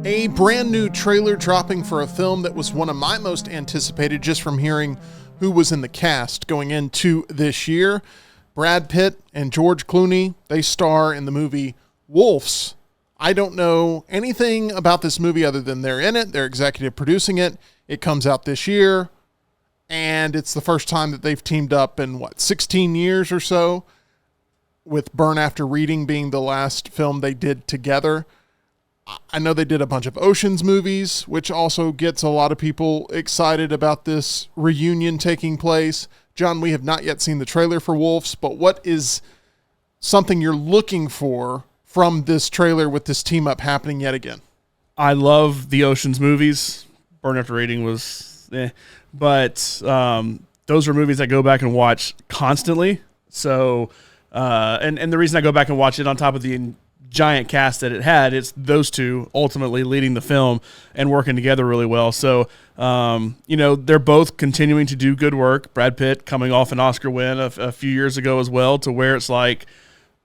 A brand new trailer dropping for a film that was one of my most anticipated just from hearing who was in the cast going into this year. Brad Pitt and George Clooney, they star in the movie Wolves. I don't know anything about this movie other than they're in it. They're executive producing it. It comes out this year, and it's the first time that they've teamed up in, 16 years or so, with Burn After Reading being the last film they did together. I know they did a bunch of Oceans movies, which also gets a lot of people excited about this reunion taking place. John, we have not yet seen the trailer for Wolves, but what is something you're looking for from this trailer with this team up happening yet again? I love the Oceans movies. Burn After Reading was but those are movies I go back and watch constantly. So, and the reason I go back and watch it on top of the giant cast that it had, it's those two ultimately leading the film and working together really well. So, they're both continuing to do good work. Brad Pitt coming off an Oscar win a few years ago as well, to where it's like,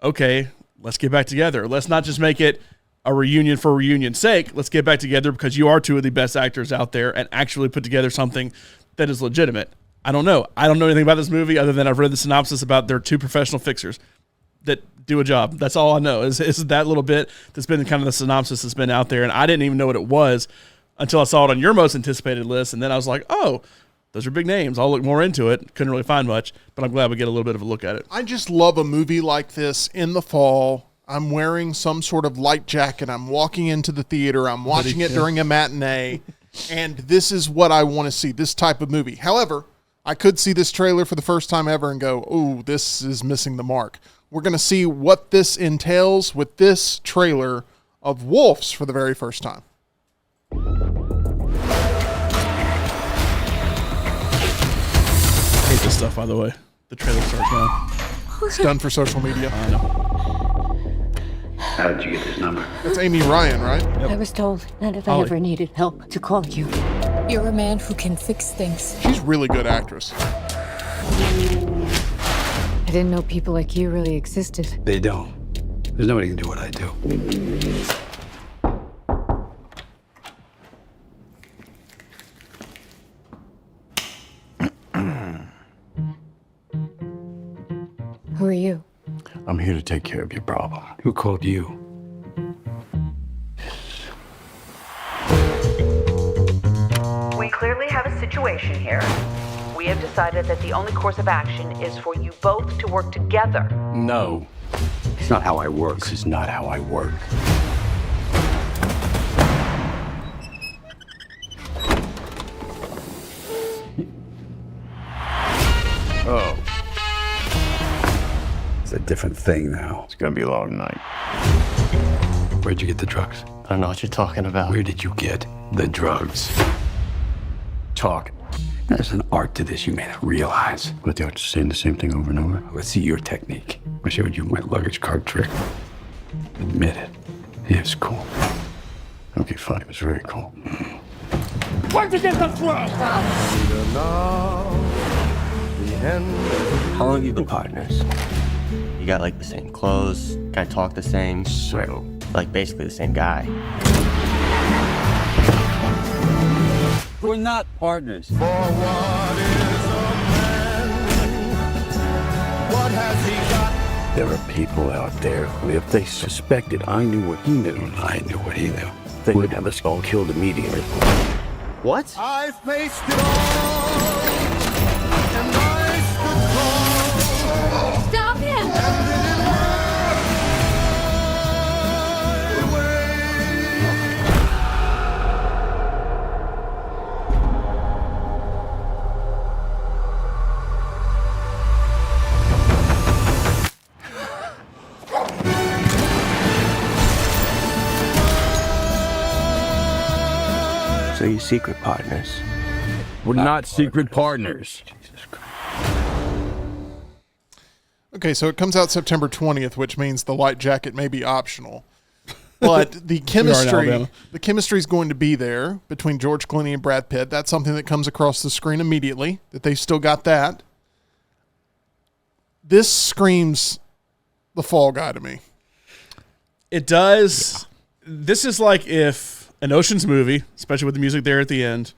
okay, let's get back together. Let's not just make it a reunion for reunion's sake. Let's get back together because you are two of the best actors out there and actually put together something that is legitimate. I don't know anything about this movie other than I've read the synopsis about their two professional fixers that do a job. That's all I know is that little bit that's been kind of the synopsis that's been out there. And I didn't even know what it was until I saw it on your most anticipated list. And then I was like, oh, those are big names. I'll look more into it. Couldn't really find much, but I'm glad we get a little bit of a look at it. I just love a movie like this in the fall. I'm wearing some sort of light jacket. I'm walking into the theater. I'm watching it during a matinee. And this is what I want to see, this type of movie. However, I could see this trailer for the first time ever and go, oh, this is missing the mark. We're going to see what this entails with this trailer of Wolves for the very first time. I hate this stuff, by the way. The trailer starts now. It's done for social media. I know. How did you get this number? That's Amy Ryan, right? Yep. I was told that if I ever needed help, to call you. You're a man who can fix things. She's a really good actress. I didn't know people like you really existed. They don't. There's nobody can do what I do. Who are you? I'm here to take care of your problem. Who called you? We clearly have a situation here. We have decided that the only course of action is for you both to work together. No. It's not how I work. This is not how I work. Oh. It's a different thing now. It's gonna be a long night. Where'd you get the drugs? I don't know what you're talking about. Where did you get the drugs? Talk. There's an art to this you may not realize. But the art's saying the same thing over and over. Let's see your technique. I showed you my luggage cart trick. Admit it. It was cool. Okay, fine. It was very cool. Where'd you get the drugs? How long have you been partners? You got like the same clothes, kind of talk the same. So? Like basically the same guy. We're not partners. For what is a man? What has he got? There are people out there who, if they suspected I knew what he knew and I knew what he knew, they would have us all killed immediately. What? I faced it all, and I stood tall. Stop him! So you secret partners? We're not secret partners. Jesus Christ. Okay, so it comes out September 20th, which means the light jacket may be optional. But the chemistry is going to be there between George Clooney and Brad Pitt. That's something that comes across the screen immediately, that they still got that. This screams the Fall Guy to me. It does. Yeah. This is like if an Ocean's movie, especially with the music there at the end.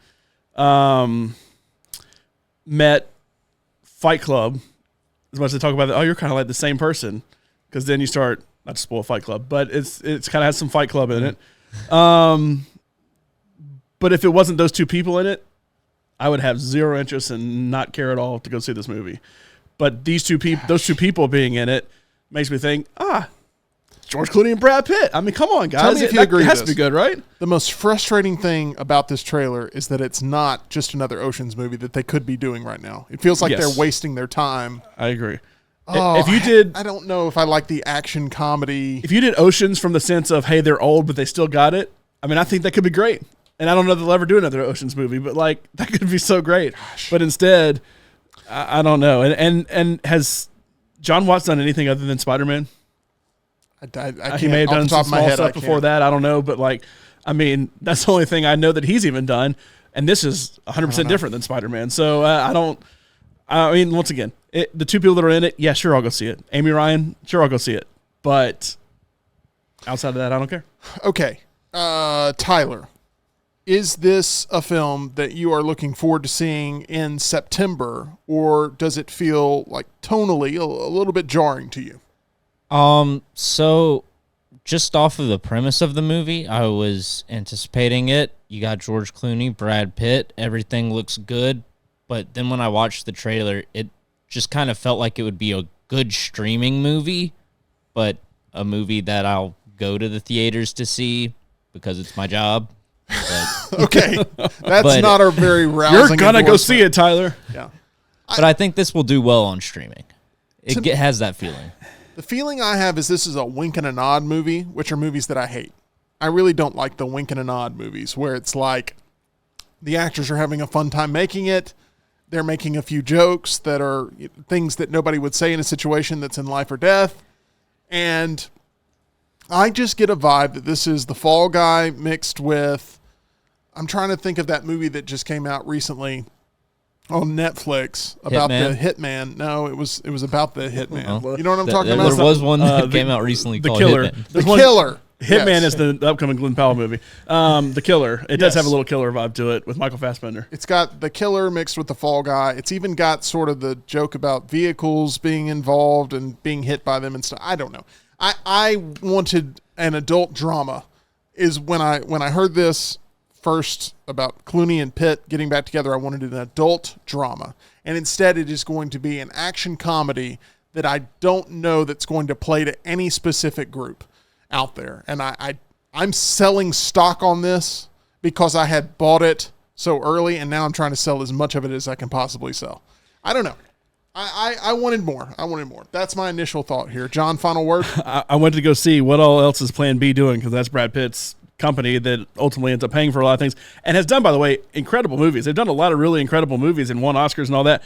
Met Fight Club. As much as they talk about, you're kind of like the same person, because then you start, not to spoil Fight Club, but it's kind of has some Fight Club in it. But if it wasn't those two people in it, I would have zero interest and not care at all to go see this movie. But those two people being in it makes me think, George Clooney and Brad Pitt. I mean, come on, guys. Tell me if you agree. It has to be good, right? The most frustrating thing about this trailer is that it's not just another Ocean's movie that they could be doing right now. It feels like they're wasting their time. I agree. Oh, if you did, I don't know if I like the action comedy. If you did Oceans from the sense of, hey, they're old, but they still got it. I mean, I think that could be great. And I don't know if they'll ever do another Oceans movie, but like that could be so great. Gosh. But instead, I don't know. And has John Watts done anything other than Spider-Man? He may have done some small stuff before that. I don't know. But like, I mean, that's the only thing I know that he's even done. And this is 100% different than Spider-Man. So I mean, once again, the two people that are in it, yeah, sure, I'll go see it. Amy Ryan, sure, I'll go see it. But outside of that, I don't care. Okay. Tyler, is this a film that you are looking forward to seeing in September, or does it feel like tonally a little bit jarring to you? So just off of the premise of the movie, I was anticipating it. You got George Clooney, Brad Pitt, everything looks good. But then when I watched the trailer, it just kind of felt like it would be a good streaming movie, but a movie that I'll go to the theaters to see because it's my job. But, okay. That's not a very rousing You're going to go see it, Tyler. Yeah. But I think this will do well on streaming. It has that feeling. The feeling I have is this is a wink and a nod movie, which are movies that I hate. I really don't like the wink and a nod movies where it's like the actors are having a fun time making it. They're making a few jokes that are things that nobody would say in a situation that's in life or death. And I just get a vibe that this is The Fall Guy mixed with, I'm trying to think of that movie that just came out recently on Netflix about the Hitman. No, it was about the Hitman. You know what I'm talking about? There was one that came out recently called Killer. Hitman. The Killer. Hitman is the upcoming Glenn Powell movie. The Killer. It does have a little killer vibe to it with Michael Fassbender. It's got The Killer mixed with The Fall Guy. It's even got sort of the joke about vehicles being involved and being hit by them and stuff. I don't know. I wanted an adult drama. Is when I heard this first about Clooney and Pitt getting back together, I wanted an adult drama. And instead it is going to be an action comedy that I don't know that's going to play to any specific group out there. And I'm selling stock on this because I had bought it so early, and now I'm trying to sell as much of it as I can possibly sell. I don't know. I wanted more. That's my initial thought here. John, final word? I went to go see what all else is Plan B doing, because that's Brad Pitt's company that ultimately ends up paying for a lot of things and has done, by the way, incredible movies. They've done a lot of really incredible movies and won Oscars and all that.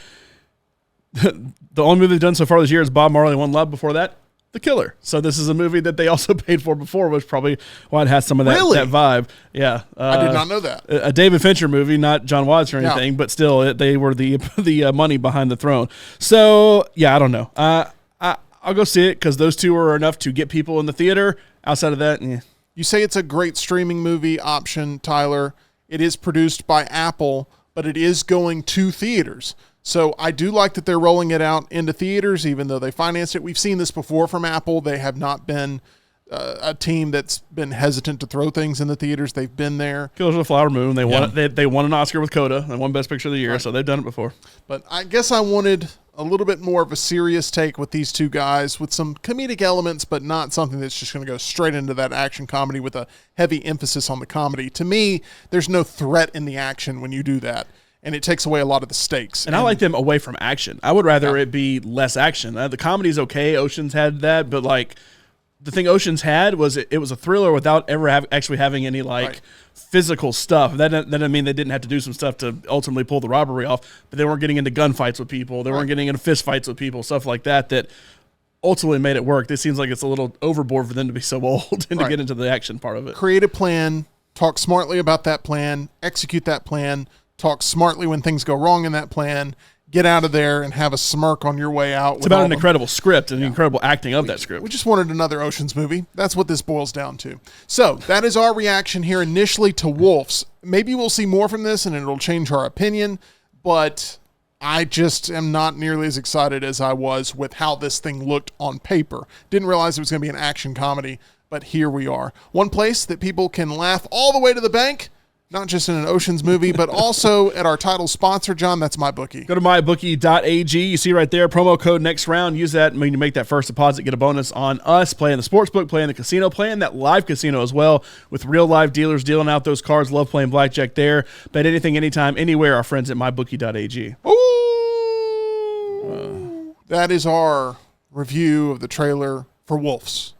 The only movie they've done so far this year is Bob Marley One Love. Before that, The Killer. So this is a movie that they also paid for before, which probably why it has some of that, that vibe. Yeah. I did not know that. A David Fincher movie, not John Watts or anything, but still they were the money behind the throne. So, yeah, I don't know. I'll go see it because those two are enough to get people in the theater. Outside of that, yeah. You say it's a great streaming movie option, Tyler. It is produced by Apple, but it is going to theaters. So I do like that they're rolling it out into theaters, even though they financed it. We've seen this before from Apple. They have not been a team that's been hesitant to throw things in the theaters. They've been there. Killers of the Flower Moon. They won. They won an Oscar with Coda. They won Best Picture of the Year. Right. So they've done it before. But I guess I wanted a little bit more of a serious take with these two guys, with some comedic elements, but not something that's just going to go straight into that action comedy with a heavy emphasis on the comedy. To me, there's no threat in the action when you do that, and it takes away a lot of the stakes. And I like them away from action. I would rather it be less action. The comedy's okay. Ocean's had that, but like the thing Ocean's had was it was a thriller without ever actually having any physical stuff. That didn't mean they didn't have to do some stuff to ultimately pull the robbery off, but they weren't getting into gunfights with people. They weren't getting into fist fights with people, stuff like that ultimately made it work. This seems like it's a little overboard for them to be so old and to get into the action part of it. Create a plan, talk smartly about that plan, execute that plan, talk smartly when things go wrong in that plan, get out of there and have a smirk on your way out. It's about an incredible script and incredible acting of that script. We just wanted another Ocean's movie. That's what this boils down to. So that is our reaction here initially to Wolves. Maybe we'll see more from this and it'll change our opinion, but I just am not nearly as excited as I was with how this thing looked on paper. Didn't realize it was going to be an action comedy, but here we are. One place that people can laugh all the way to the bank, not just in an Ocean's movie, but also at our title sponsor, John. That's MyBookie. Go to mybookie.ag. You see right there, promo code next round. Use that when you make that first deposit. Get a bonus on us. Play in the sportsbook, play in the casino, play in that live casino as well with real live dealers dealing out those cards. Love playing blackjack there. Bet anything, anytime, anywhere. Our friends at mybookie.ag. Ooh. That is our review of the trailer for Wolves.